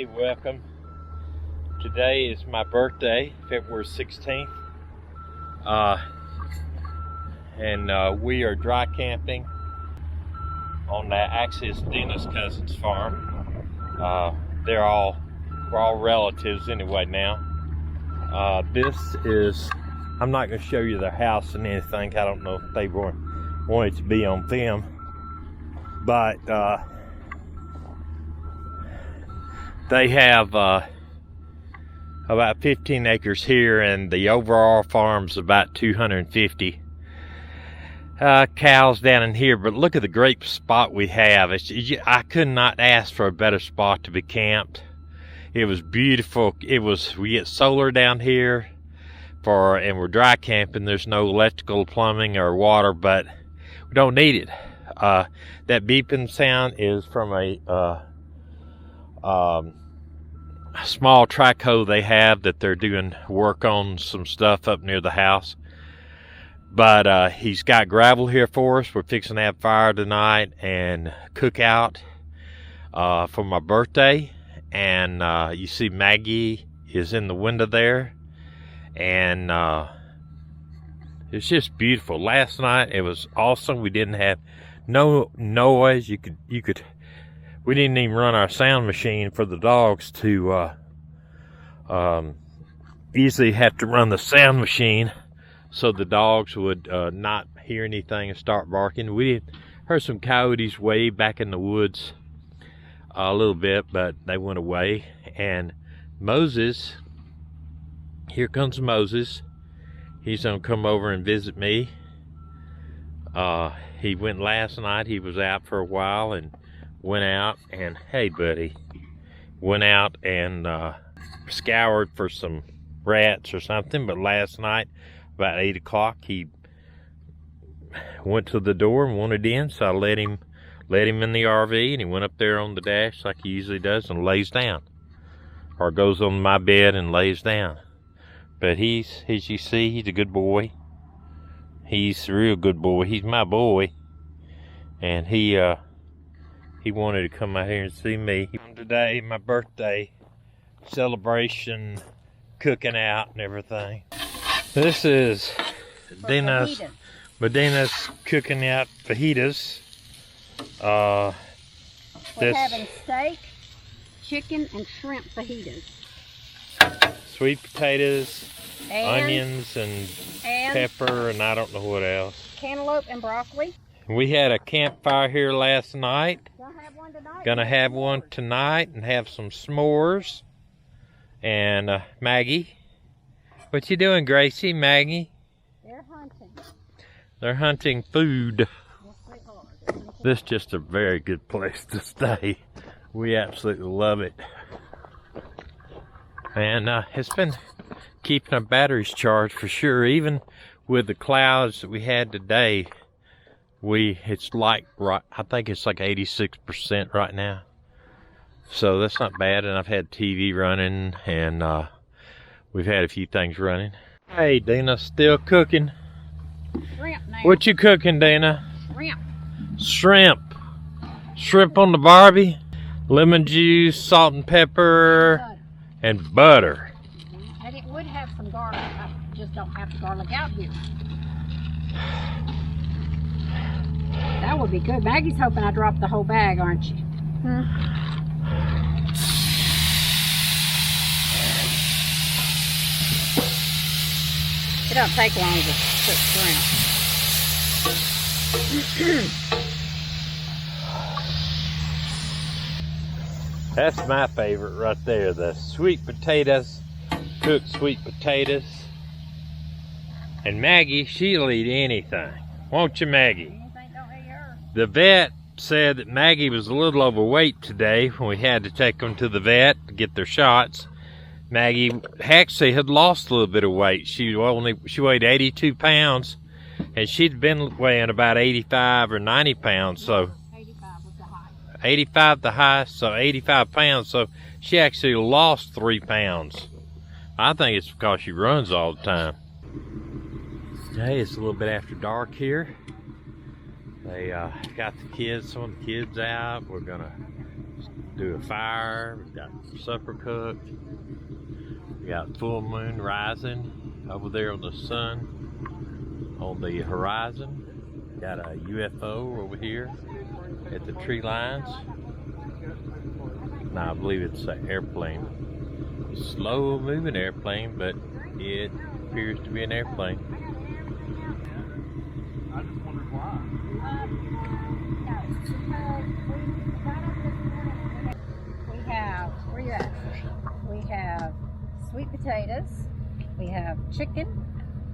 Hey, welcome. Today is my birthday, February 16th. We are dry camping on that Axis Dena's cousin's farm. We're all relatives anyway now. I'm not going to show you their house and anything. I don't know if they want it to be on film, but they have about 15 acres here, and the overall farm's about 250 cows down in here. But look at the great spot we have. I could not ask for a better spot to be camped. It was beautiful. We get solar down here and we're dry camping. There's no electrical, plumbing, or water, but we don't need it. That beeping sound is from a small track hoe they have that they're doing work on some stuff up near the house. But he's got gravel here for us. We're fixing to have fire tonight and cook out for my birthday. And you see Maggie is in the window there, and it's just beautiful. Last night it was awesome. We didn't have no noise. We didn't even run our sound machine for the dogs to easily have to run the sound machine so the dogs would not hear anything and start barking. We heard some coyotes way back in the woods a little bit, but they went away. And Moses, here comes Moses. He's gonna come over and visit me. He went last night. He was out for a while and went out, and hey buddy, went out and scoured for some rats or something. But last night about 8 o'clock he went to the door and wanted in, so I let him in the RV, and he went up there on the dash like he usually does and lays down, or goes on my bed and lays down. But as you see, he's a good boy. He's a real good boy. He's my boy, and he wanted to come out here and see me. Today, my birthday celebration, cooking out and everything. This is Medina's cooking out fajitas. We're having steak, chicken, and shrimp fajitas. Sweet potatoes, onions, and pepper, and I don't know what else. Cantaloupe and broccoli. We had a campfire here last night. Gonna have one tonight. Gonna have one tonight and have some s'mores. And Maggie, what you doing, Gracie? Maggie? They're hunting. They're hunting food. This is just a very good place to stay. We absolutely love it. And it's been keeping our batteries charged for sure. Even with the clouds that we had today, it's like, I think it's like 86% right now. So that's not bad. And I've had TV running, and we've had a few things running. Hey, Dana, still cooking. Shrimp now. What you cooking, Dana? Shrimp. Shrimp on the Barbie. Lemon juice, salt and pepper, and butter. And it would have some garlic. I just don't have the garlic out here. That would be good. Maggie's hoping I dropped the whole bag, aren't you? It don't take long to cook shrimp. That's my favorite right there, the sweet potatoes, cooked sweet potatoes. And Maggie, she'll eat anything. Won't you, Maggie? Anything don't eat her. The vet said that Maggie was a little overweight today when we had to take them to the vet to get their shots. Maggie actually had lost a little bit of weight. She weighed 82 pounds, and she'd been weighing about 85 or 90 pounds. So 85 was the high. 85 the highest, so 85 pounds. So she actually lost 3 pounds. I think it's because she runs all the time. Hey, it's a little bit after dark here. They got some of the kids out. We're gonna do a fire. We got supper cooked. We got full moon rising over there on the sun on the horizon. Got a UFO over here at the tree lines. Now I believe it's an airplane. Slow moving airplane, but it appears to be an airplane. I just wondered why. Where you at? We have sweet potatoes, we have chicken,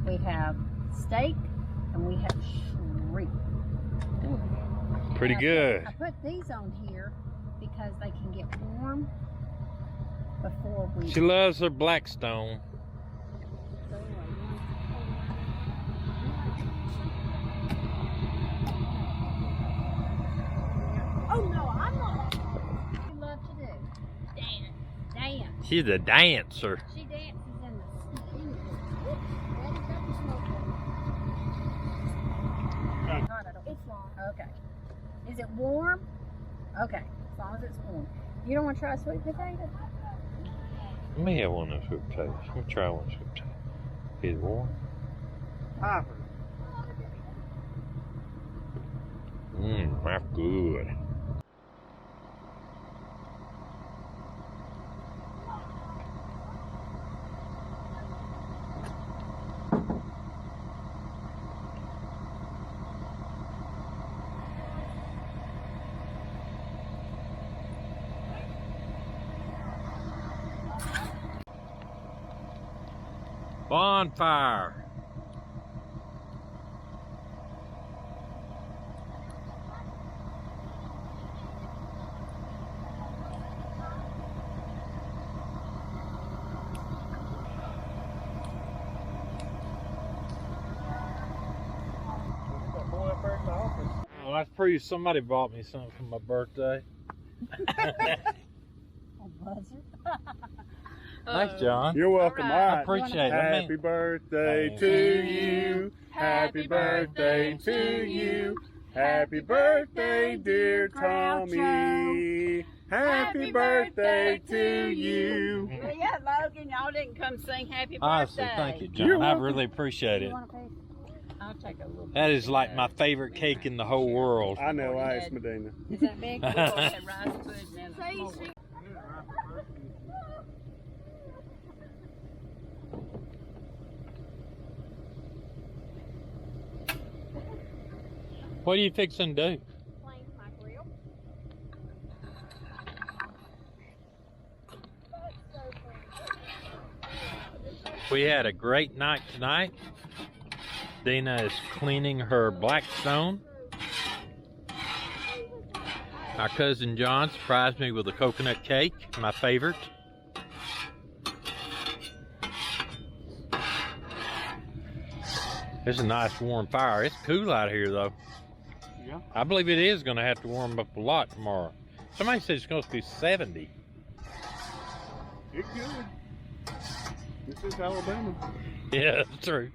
we have steak, and we have shrimp. Pretty good. I put these on here because they can get warm before we... She loves her blackstone. Oh no, I'm not. What do you love to do? Dance. She's a dancer. She dances in the It's long. Okay. Is it warm? Okay. As long as it's warm. You don't want to try a sweet potato? Let me have one of those sweet potatoes. Let me try one of those sweet potatoes. Is it warm? Piper. That's good. Bonfire. Well, that's pretty. Somebody bought me something for my birthday. A buzzard? Thanks, John. You're welcome. All right. All I right. appreciate it. Happy birthday to you. Happy birthday to you. Happy birthday, dear Tommy. Happy birthday to you. Yeah, Logan, y'all didn't come sing happy birthday. Honestly, thank you, You're John. I welcome. really appreciate You it. want a piece? I'll take a little. That is like my favorite cake in the whole world. I know, I asked Meddena. Is that big? We'll put that rice pudding in the smoke. What are you fixing to do? Flame my grill. We had a great night tonight. Dina is cleaning her blackstone. My cousin John surprised me with a coconut cake, my favorite. It's a nice warm fire. It's cool out here though. Yeah. I believe it is going to have to warm up a lot tomorrow. Somebody said it's going to be 70. It's good. This is Alabama. Yeah, that's true.